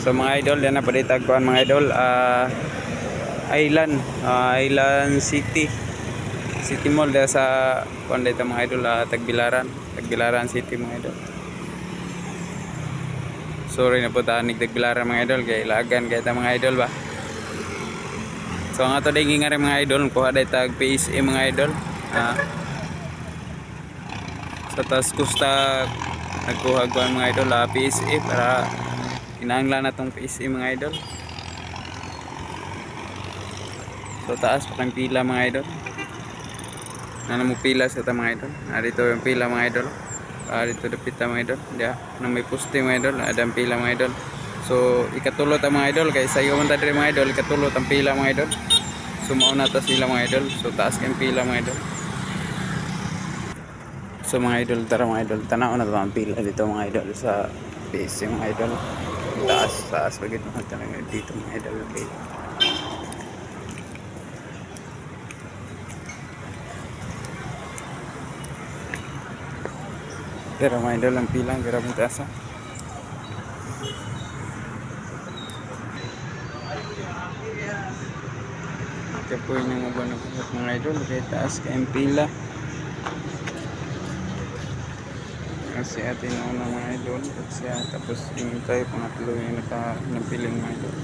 So mga idol, yan na palitagpuan mga idol. Island City Mall dahil sa kuan dito mga idol, Tagbilaran City mga idol. Sorry na po tanig Tagbilaran mga idol kay ilagan kay ta mga idol ba. So nga to ding nga mga idol kuha day tag PSA mga idol. Sa taas kusta nagkuha ko mga idol PSA para kinahanglan na tong PSA mga idol. So taas pa kang pila mga idol. Na mo pila sa ta mga idol. Dito yung pila mga idol. Dito dapit ta mga idol. Diya nang may poste mga idol, ada ang pila mga idol. So ikatulot ang mga idol kay sayo man ta diri mga idol, ikatulot ang pila mga idol. So mauna ta sila mga idol. So taas kang pila mga idol. So mga idol, tara mga idol, tanaw na ang pila dito mga idol sa PSA mga idol. Taas bagay mga talaga dito mga idol. Okay. Pero mga idol ang pilang grabe taas. Kaya po yun yung mga idol kaya taas kaya ang pila. Kasi atin na mga idol tapos yung tayo pangatlo yung napiling mga idol.